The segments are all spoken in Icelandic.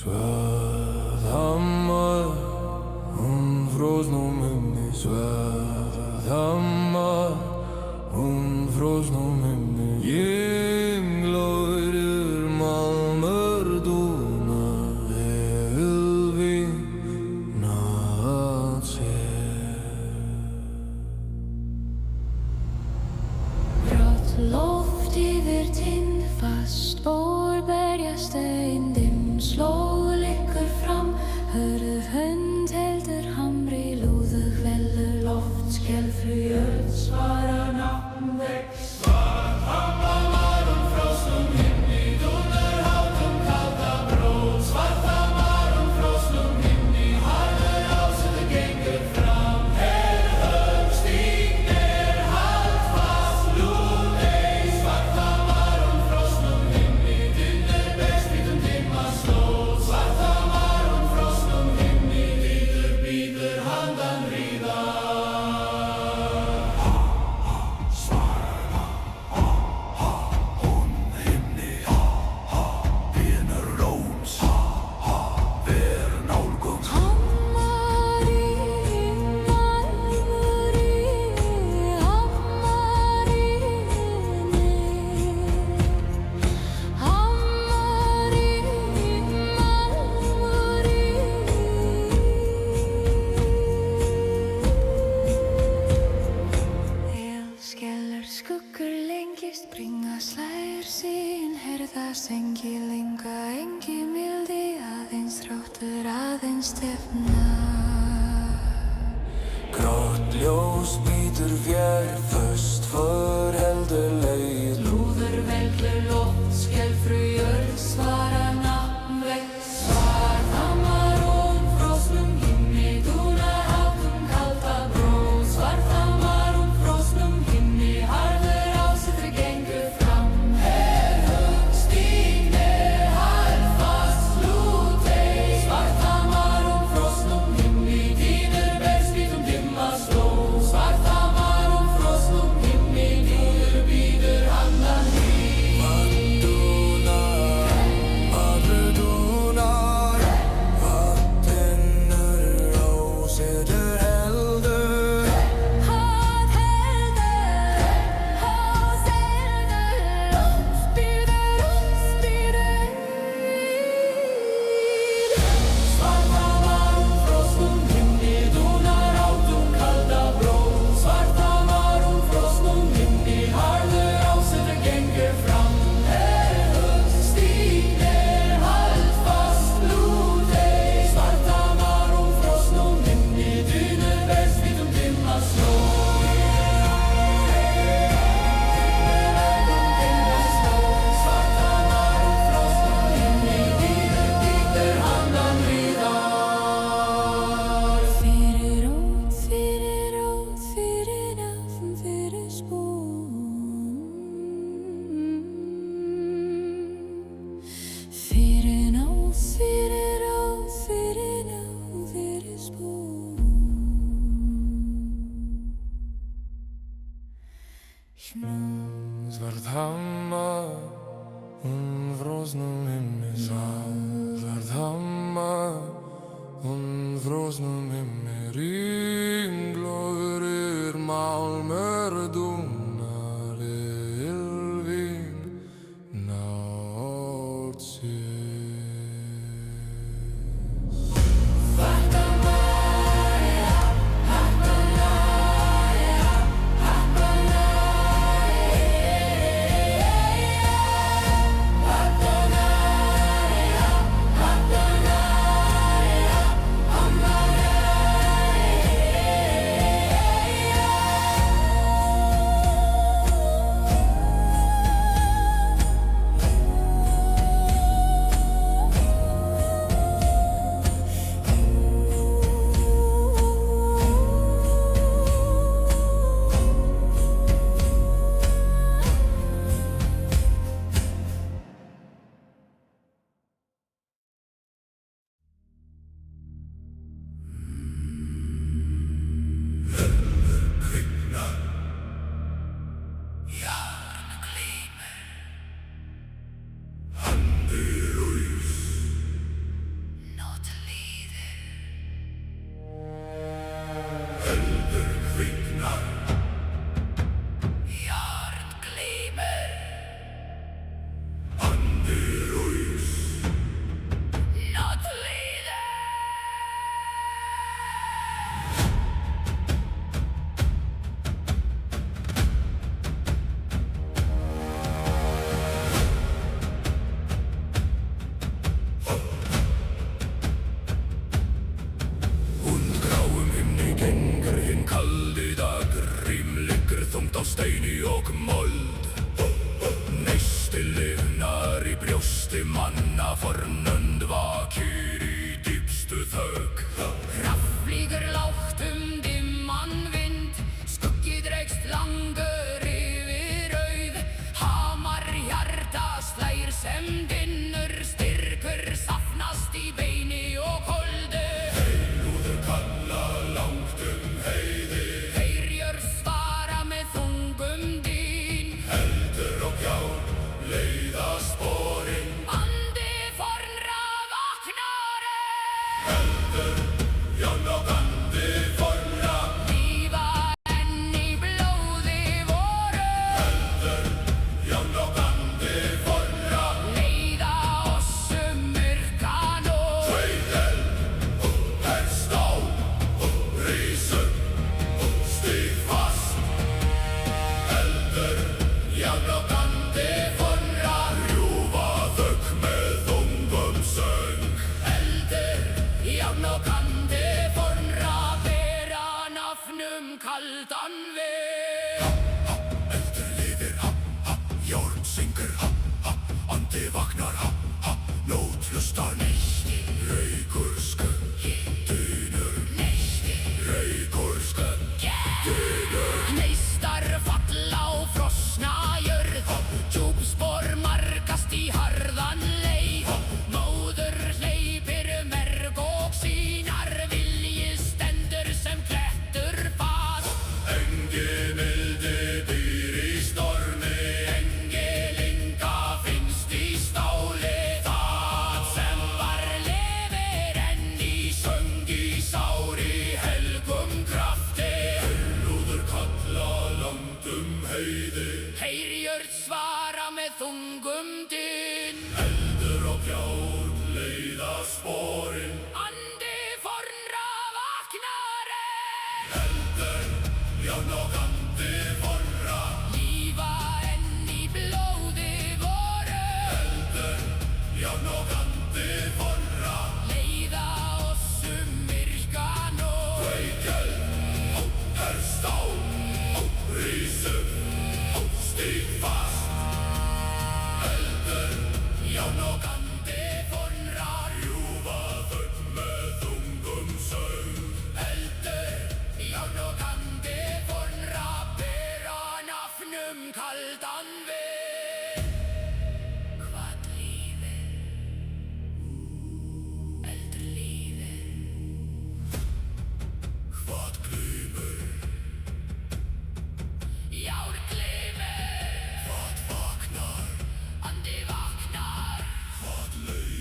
Svarðhamar, frosnum himni. Svarðhamar, frosnum himni. Ynglóðir málmur dúnar, elvína að sér. Grátt loft yfir tindfast bór berjast eindinn slóð liggur fram. Hörð hönd heldur hamri lúðug vellur loft skelfur jörð svarar nafn vex. Svarðhamar, frosnum himni, dúnar hátum kalda brót. Svarðhamar, frosnum himni, harður ásettur gengur fram. Högg stígnir, hald fast, lúð ei. Svarðhamar, frosnum himni, dynur berst hvítum dimma slóð. Svarðhamar, frosnum himni, bíður handan ríða. Skellar skuggur lengist, bringa slær sín, herða sengi lenga, engi mildi, aðeins þráttur, aðeins stefna. Grátt ljós bítur fjær, föst för heldur leið. Lúður veldur loft, skelfur jörð, svarar nafn vex. Svarðhamar, frosnum himni, dúnar hátum kalda brót. Svarðhamar, frosnum himni, harður ásettur gengur fram. Högg stígnir, hald fast, lúð ei. Svarðhamar, frosnum himni, dynur berst hvítum dimma slóð. Svarðhamar, frosnum himni, bíður handan Dúnar, vatnur ásettur heldur. Hot heldur, spyrir. Svarðhamar, frosnum himni, dúnar hátum kalda brót. Svarðhamar, frosnum himni, harður ásettur gengur fram. Högg stígnir, hald fast, lúð ei. Svarðhamar, frosnum himni, dynur berst hvítum dimma slóð. Svarðhamar, frosnum himni, bíður handan ríðar. Fyrir út, fyrir nafn, fyrir spún. Fyrir nafn, fyrir spún. Svarðhamar, frosnum himni. Svarðhamar, frosnum himni, ringlóðir málmur dúnar, elvína að sér. Svarðhamar, brjósti manna fornönd vakir í dýpstu þögg. Raflíkur lágt dimman vind, skuggi dreigst langur yfir auð. Hamar hjarta slær sem dynnur, styrkur safnast í beini og holdi. Heilúður kalla langt heiði, Heyrjur svara með þungum dyn. eldur og gjár leiða sporin. Andi fornra vaknari, Járn og andi fornra, lífa enn í blóði voru. járn og andi fornra. Leiða oss myrkan og Sveitel, herst á, rís upp, stíg fast. Eldur, járn og andi fornra, rjúfa þögg með þungum söng. eldur, járn og andi fornra, bera nafnum kaldan veg. Eldur lifir, járn syngur, andi vaknar, nót hlustar. Reykur skuggi, dynur, reykur skuggi, dynur. Neistar falla á frosna jörð, djúpspor markast í harðan leið. Móður hleypir merg og sínar, vilji stendur sem klettur fast. Engi mildi býr í stormi, Engilinga finnst í stáli, það sem var lifir enn í söng í sári helgum krafti. heilúður kalla langt heiði, Heyrjur svara með þungum dyn. eldur og gjár leiða sporin. Andi fornra vaknari, Járn og andi fornra, lífa enn í blóði voru. járn og andi fornra. Leiða oss myrkan og Sveitel, herst á, rís upp, stíg fast. Eldur, járn og andi fornra, rjúfa þögg með þungum söng. eldur, járn og andi fornra, bera nafnum kaldan veg. Hvað lífið, eldur lífið, Hvað glymur, járn glymur, hvað vaknar, andi vaknar. hvað leiðir.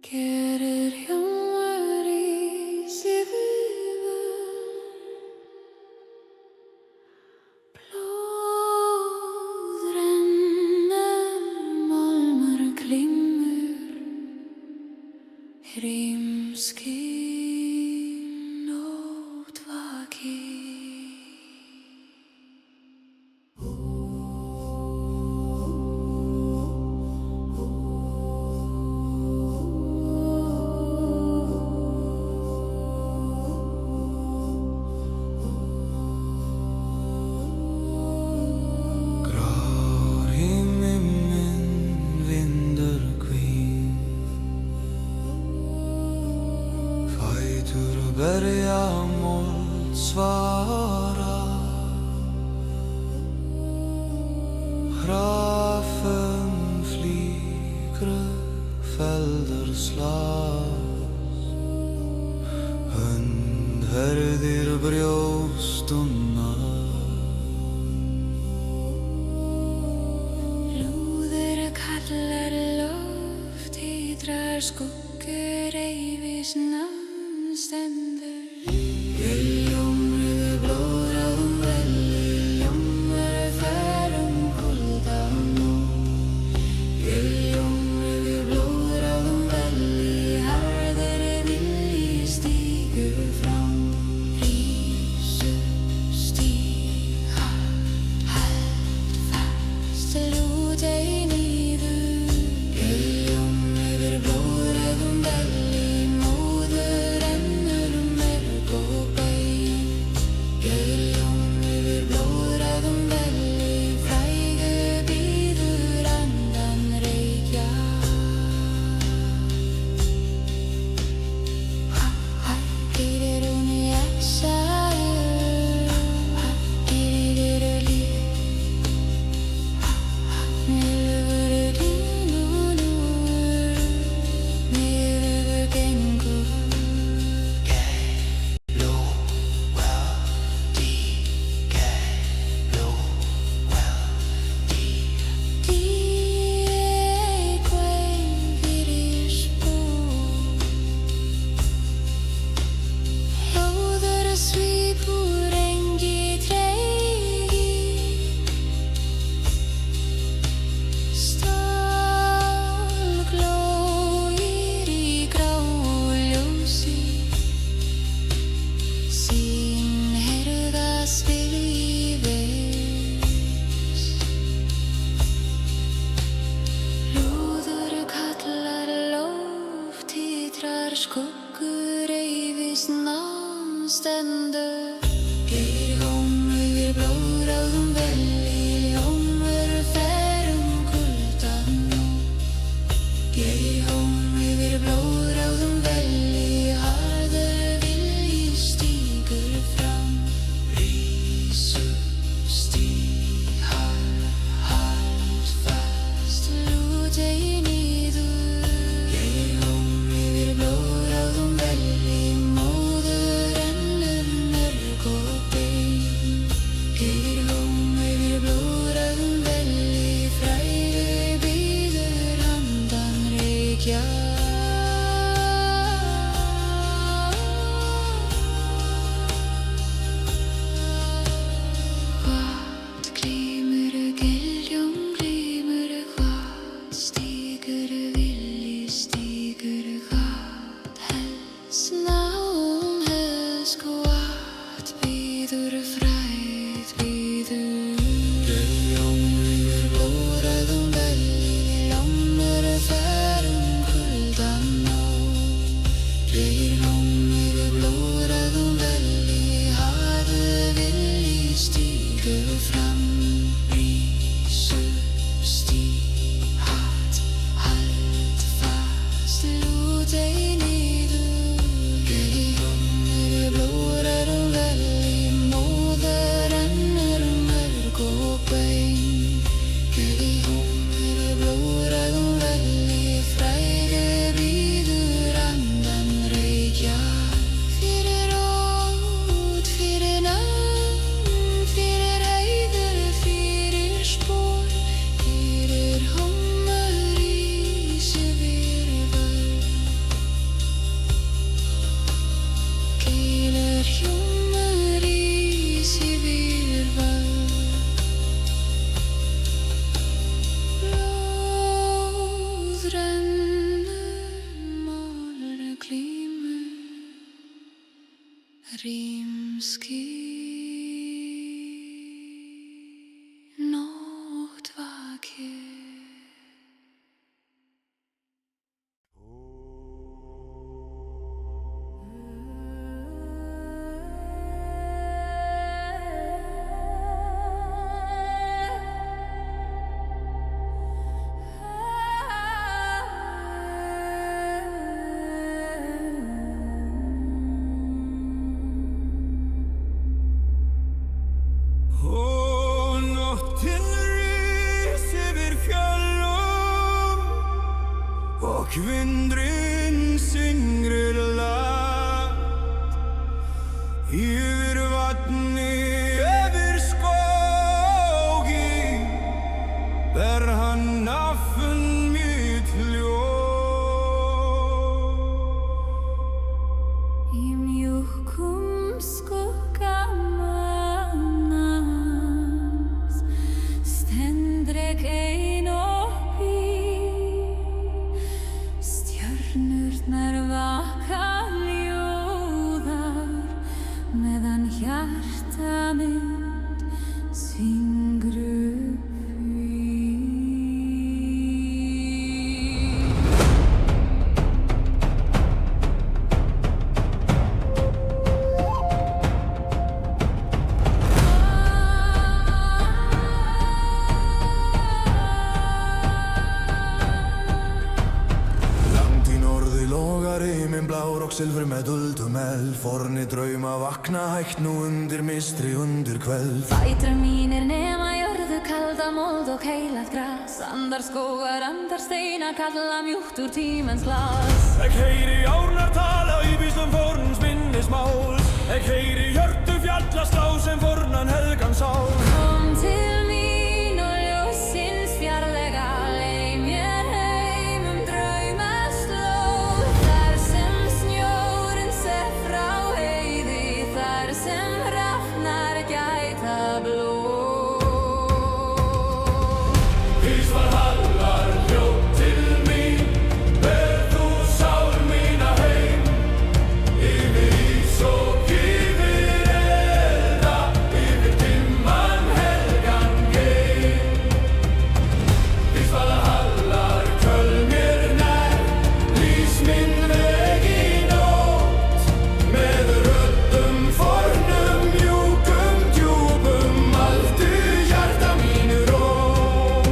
gerir hljómur í síðan. Blóð rennur, málmar glymur, hrímskinn nótt vakir. Grár himinn, vindur hvín, fætur berja mold svara, hrafen flýgru feldur slás, hönd herðir brjóstunnar. Lúður kallar loft, hýdrar skuggur, eyfis namn stendur. Ljómur blóðráðum velli, ljómur ferum kuldan nú. Ljómur blóðráðum velli, harður vilji stígur fram. Rís upp, stíg, hald fast, lút ei niður. Ljómur blóðráðum velli, móður rennur merg og bein. Ljómur blóðráðum velli, frægu bíður andan reykja. Gerir hún í exæl, gerir líf. Milfur línunur, milfur gengur. Díkvein fyrir spór, hljóður svipur engi tregi. Stál glóir í gráu ljósi, sín herðas vilji vex. Lúður kallar loft, hýdrar skuggur, eyfis namn stendur. Gerir hljómur blóðráðum velli, ljómur ferum kuldan nú. Gerir hljómur blóðráðum velli, harður vilji stígur fram. Rís upp, stíg, hald fast, lút ei niður. Gerir hljómur blóðráðum velli, móður rennur merg og bein. Gerir hljómur blóðráðum velli, frægu bíður andan reykja. Hvað glymur, giljum glymur, hvað stígur vilji stígur, hvað helst náum helst, hvað bíður fræð bíður. Ljómur blóðráðum velli, ljómur ferum kuldan nú. Ljómur blóðráðum velli, harður vilji stígur fram. Rís upp, stíg, hald fast, lút ei niður. Ljómur blóðráðum velli, móður rennur merg og bein. Ljómur blóðráðum velli, frægu bíður andan reykja. Fyrir rót, fyrir nöfn, fyrir heiður, fyrir spór. Gerir hljómur í sig virðar. Rímský nótt vakir. Og nóttin rís yfir fjöllum og vindurinn syngir lágt yfir vatni, yfir skógi ber hann nafn mitt ljóð. Í mjúkum skugga stendrek ein uppi, stjörnurnar vaka ljóðar meðan hjarta mitt syngur upp í. Langt í norði logar himinn blár og silfur með duldum eld. Forni drauma vakna hægt nú undir mistri undir kveld. Fætur mínir nema jörðu kalda mold og heilagt gras. Andar skógar, andar steina kalla mjúkt úr tímans glas. Ég heyri árnar tala í víslum forns minnismáls. Ég heyri hjörtu fjalla slá sem fornan helgan sál. Kom til mín og ljósins fjarlæga, leið mér heim draumaslóð. Þar sem snjórinn ser frá heiði, þar sem hrafnar gæta blóð. Ís Valhallar hljóð til mín, ber þú sál mína heim. Yfir ís og yfir elda, yfir dimman helgan geim. Ís Valhallar köll mér nær, lýs minn veg í nótt. Með röddum fornum mjúkum djúpum, aldu hjarta mínu rót.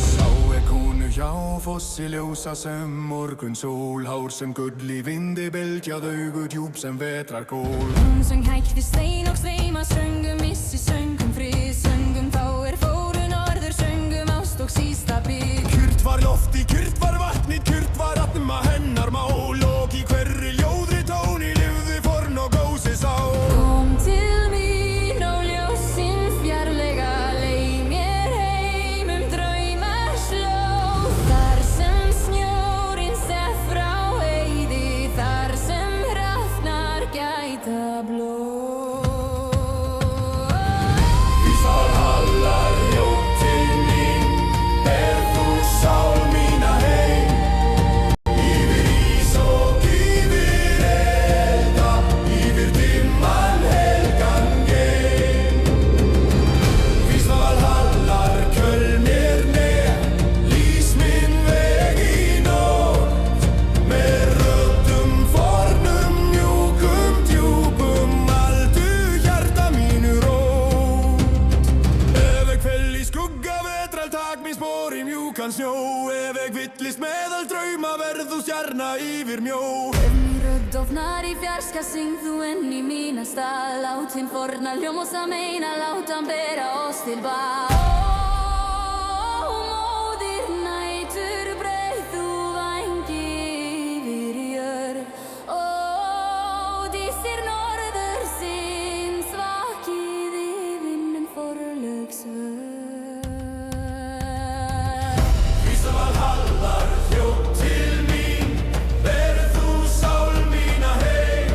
Sá konu hjá fossi ljósa sem morgun sól, hár sem gull í vindi bylgjað, augu djúp sem vetrar kól. Hún söng hægt við stein og sveima, söngum missi, söngum frið, söngum þá fóru norður, söngum ást og sísta bygg. Kyrrt var lofti, kyrrt var vatnið, kyrrt var atma hennar mál, og í hverri ljóðri tóni lifði forn og gósi sál. Kom til mín og ljósins fjarlæga, leið mér heim draumaslóð. Þar sem snjórinn ser frá heiði, þar sem hrafnar gæta blóð. Ís Valhallar hljóð til mín, ber þú sál mína heim. Yfir ís og yfir elda, yfir dimman helgan geim. Ís Valhallar köll mér nær, lýs minn veg í nótt. Með röddum fornum mjúkum djúpum, aldu hjarta mínu rót. Ef ég fell í skugga vetral, tak mín spor í mjúkan snjó. Ef ég villist meðal drauma, verð þú stjarna yfir mjó. Ef mín rödd ofnar í fjarska, syng þú enn í mína stað. Lát hinn forna hljómosa meina, lát hann bera oss til bað. Ó, móðir nætur, breið þú vængi yfir jörð. Ó, dísir norðursins, vakið í vinnum forlög svör. Ís Valhallar hljóð til mín, ber þú sál mína heim.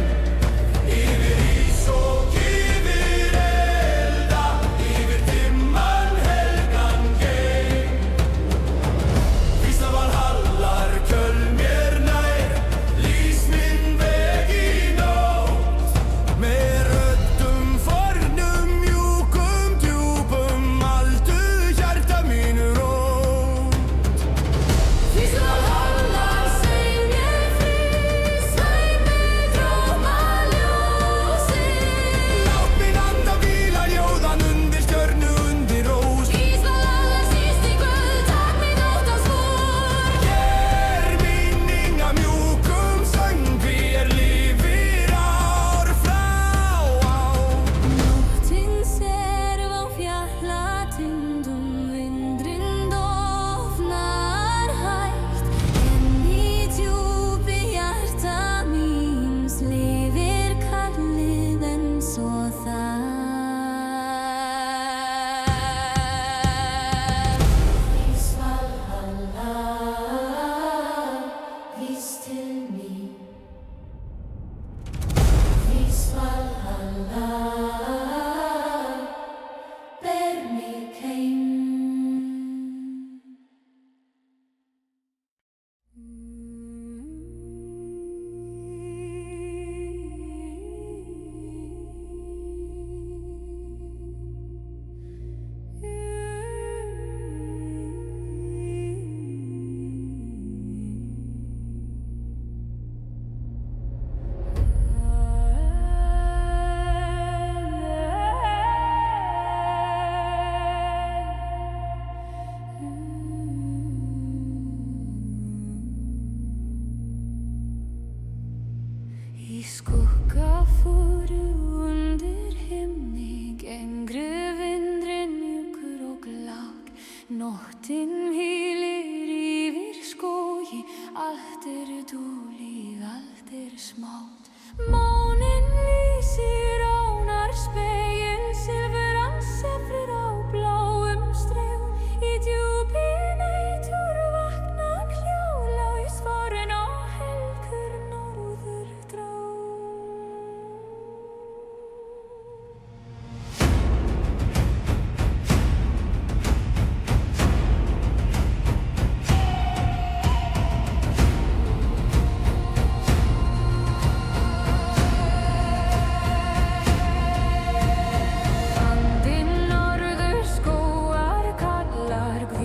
Yfir ís og yfir elda, yfir dimman helgan skugga fóru undir himni, gengru vindurinn mjúkur og glák. Nóttin hvílir yfir skógi, allt dúlíð, allt smátt. Máninn lýsir ánar spegil, silfuran sefrir á bláum stregum. Í djúpi nætur vaknar hljóðlaus farin á helgur norðurdrag.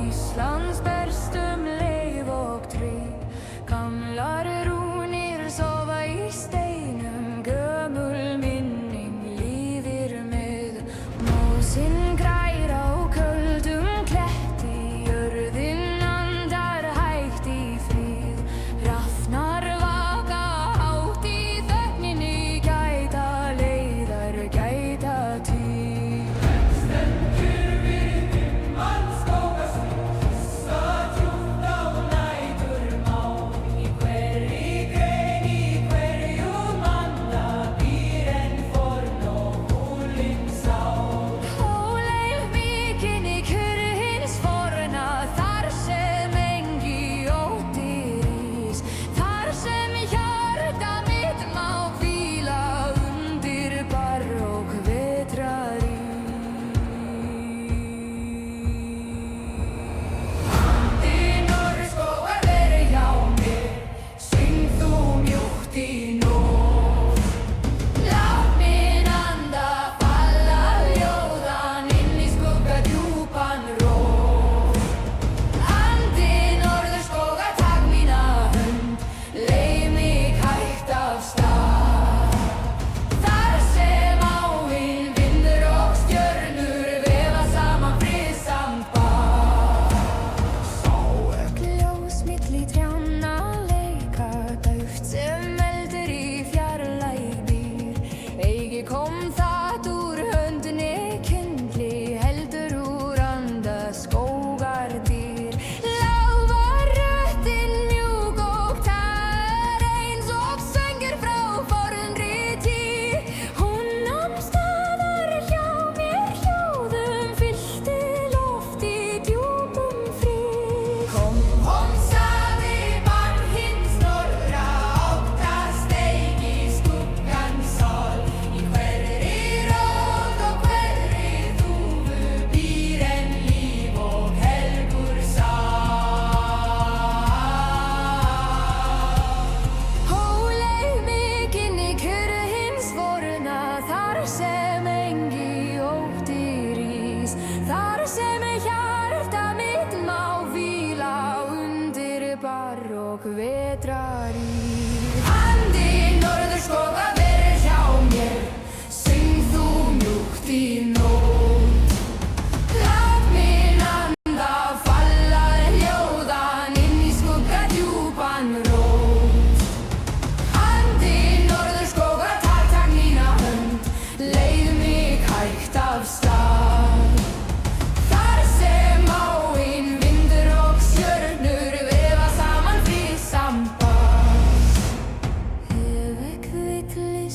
Íslands berstum leif og tré, gamlar rúnir sofa í steinum, gömul minning lifir með. Mósinn grær á köldum kletti, jörðin andar hægt í frið. Hrafnar vaka hátt í þögninni, gæta leiðar, gæta tíð. Stendur við kom það úr höndinni kyndli, heldur úr anda skógardýr. Lág var röddin mjúk og tær, eins og söngur frá fornri tíð. Hún nam staðar hjá mér, hljóðum fyllti loft í djúpum frið. Kom, sagði barn hins norðra, óttast eigi skuggan sál. Sem engi ótti rís, þar sem hjarta mitt má hvíla undir barók vetrarís. Andi norðurskóga verið hjá mér, syng þú mjúkt í nótt. Lát minn anda falla hljóðan inn í skugga djúpan rót. Andi norðurskóga, tak mína hönd, leið mig hægt af stað. Þar sem áin, vindur og stjörnur vefa saman fríð samband. Ef ekki villi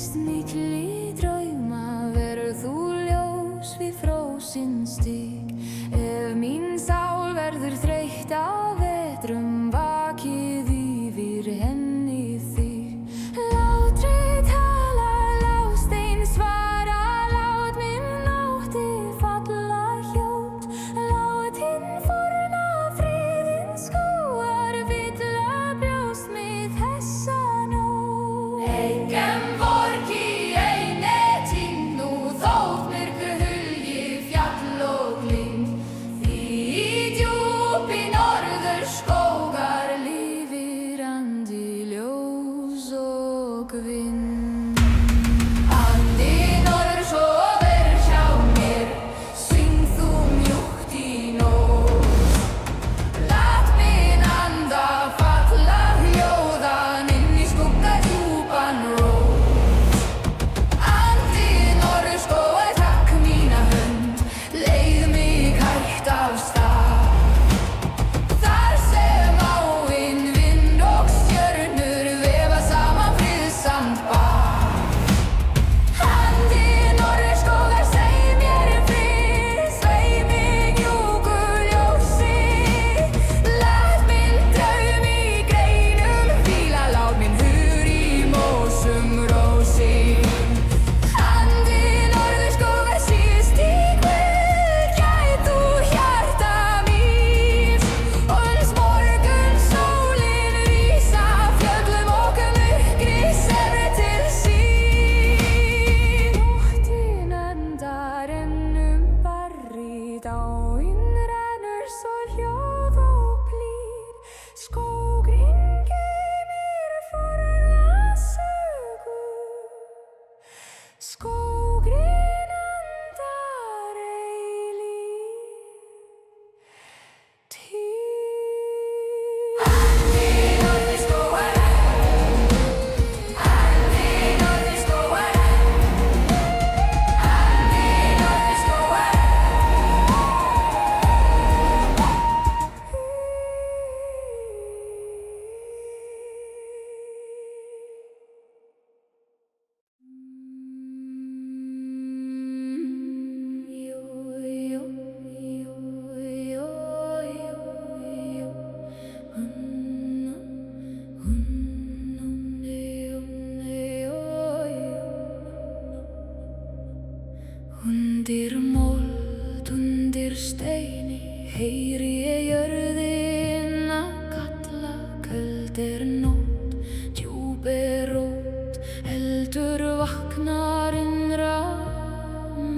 Undir mold, undir steini heyri ég jörðina kalla. Köld nótt, djúp rót, heldur vaknar innra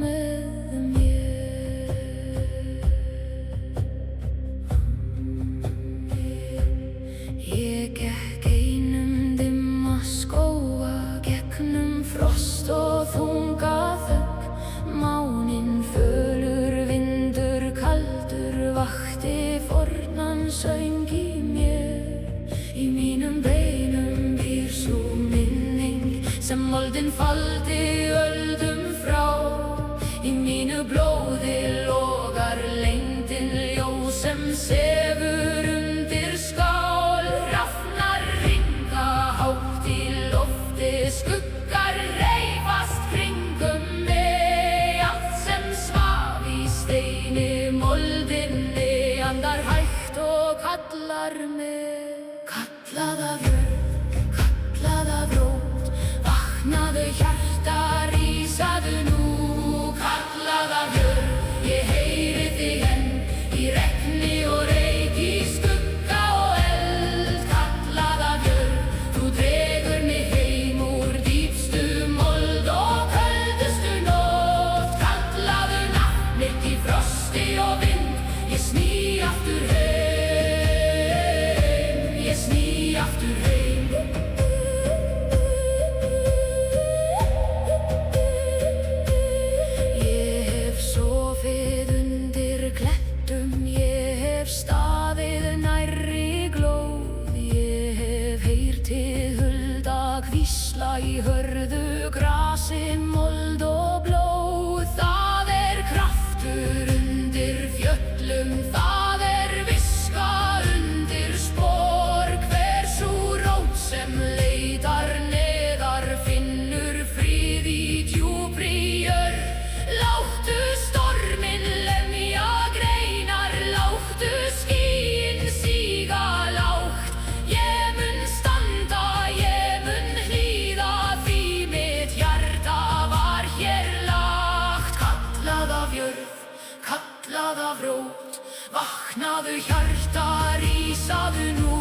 með mér. Ég gekk einum dimma skóga, gegnum frost og þunga þögn. Máninn fölur, vindur kaldur vakti fornan söng í mér. Í mínum beinum býr sú minning sem moldin faldi öldum frá. Í mínu blóði logar leyndin, ljós sem sefur undir skál. Rafnar ringa hátt í lofti, skuggar reifast kringum mig. Allt sem svaf í steini moldinni andar hægt og kallar mig. Kallað af jörð, kallað af rót, vaknaðu hjarta, rísaðu nú. Kallað af jörð, ég heyri þig enn, í regni og reyk, í skugga og eld. Kallað af jörð, þú dregur mig heim úr dýpstu mold og köldustu nótt. Kallaðu nafn mitt í frosti og vind, ég sný aftur heim, ég sný aftur heim. Ég hef sofið undir klettum, ég hef staðið nærri glóð. Ég hef heyrt hið hulda hvísla í hörðu grasi, mold og blóð. Það kraftur undir fjöllum, það viska undir spor. Hver sú rót sem leitar neðar finnur frið í djúpri jörð. Láttu storminn lemja greinar, láttu skýin síga lágt. Ég mun standa, ég mun hlýða, því mitt hjarta var hér lagt. Kallað af jörð, kallað af rót, vaknaðu hjarta, rísaðu nú.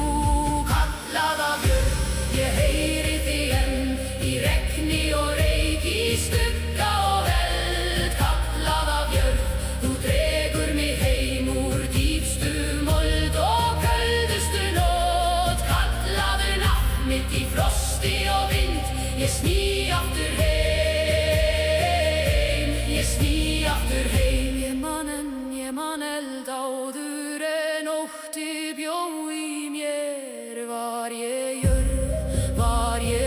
Kallað af jörð, ég heyri þig enn, í regni og reyk, í skugga og eld. Kallað af jörð, þú dregur mig heim úr dýpstu mold og köldustu nótt. Kallaðu nafn mitt í frosti og vind, ég sný aftur heim, ég sný aftur heim. Ég man eld áður en ótti bjó í mér. Var ég jörð, var ég